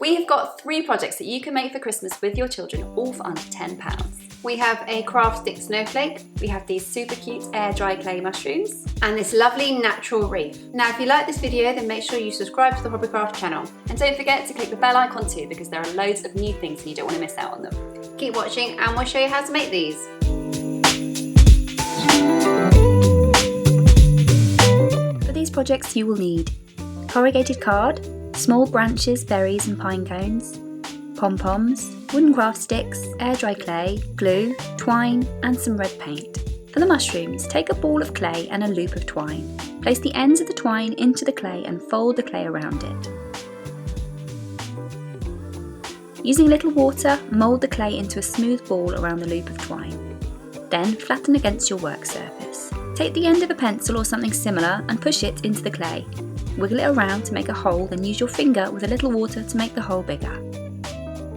We have got 3 projects that you can make for Christmas with your children, all for under £10. We have a craft stick snowflake, We have these super cute air dry clay mushrooms. and this lovely natural wreath. Now if you like this video, then make sure you subscribe to the Hobbycraft channel. And don't forget to click the bell icon too, because there are loads of new things and you don't want to miss out on them. Keep watching and we'll show you how to make these. For these projects you will need corrugated card, small branches, berries and pine cones, pom-poms, wooden craft sticks, air dry clay, glue, twine and some red paint. For the mushrooms, take a ball of clay and a loop of twine. Place the ends of the twine into the clay and fold the clay around it. Using a little water, mould the clay into a smooth ball around the loop of twine. Then flatten against your work surface. Take the end of a pencil or something similar and push it into the clay. Wiggle it around to make a hole, then use your finger with a little water to make the hole bigger.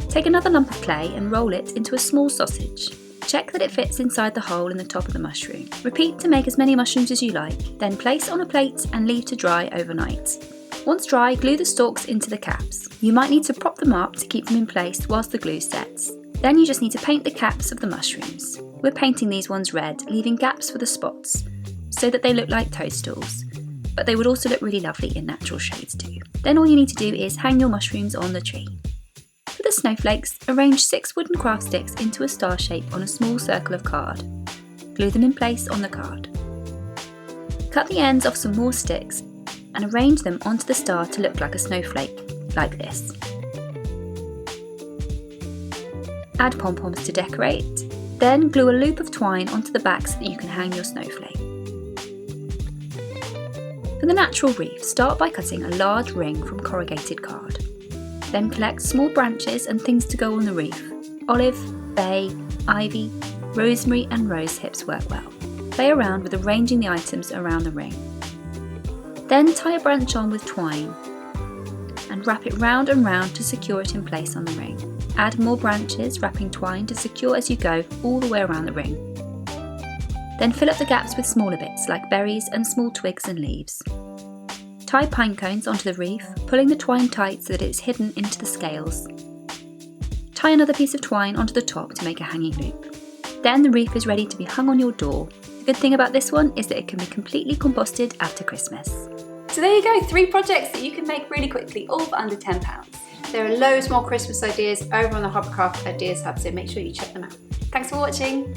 Take another lump of clay and roll it into a small sausage. Check that it fits inside the hole in the top of the mushroom. Repeat to make as many mushrooms as you like, then place on a plate and leave to dry overnight. Once dry, glue the stalks into the caps. You might need to prop them up to keep them in place whilst the glue sets. Then you just need to paint the caps of the mushrooms. We're painting these ones red, leaving gaps for the spots, so that they look like toadstools. But they would also look really lovely in natural shades too. Then all you need to do is hang your mushrooms on the tree. For the snowflakes, arrange 6 wooden craft sticks into a star shape on a small circle of card. Glue them in place on the card. Cut the ends off some more sticks and arrange them onto the star to look like a snowflake, like this. Add pom-poms to decorate, then glue a loop of twine onto the back so that you can hang your snowflake. For the natural wreath, start by cutting a large ring from corrugated card. Then collect small branches and things to go on the wreath. Olive, bay, ivy, rosemary and rose hips work well. Play around with arranging the items around the ring. Then tie a branch on with twine and wrap it round and round to secure it in place on the ring. Add more branches, wrapping twine to secure as you go all the way around the ring. Then fill up the gaps with smaller bits like berries and small twigs and leaves. Tie pine cones onto the wreath, pulling the twine tight so that it's hidden into the scales. Tie another piece of twine onto the top to make a hanging loop. Then the wreath is ready to be hung on your door. The good thing about this one is that it can be completely composted after Christmas. So there you go, 3 projects that you can make really quickly, all for under £10. There are loads more Christmas ideas over on the Hobbycraft Ideas Hub, so make sure you check them out. Thanks for watching.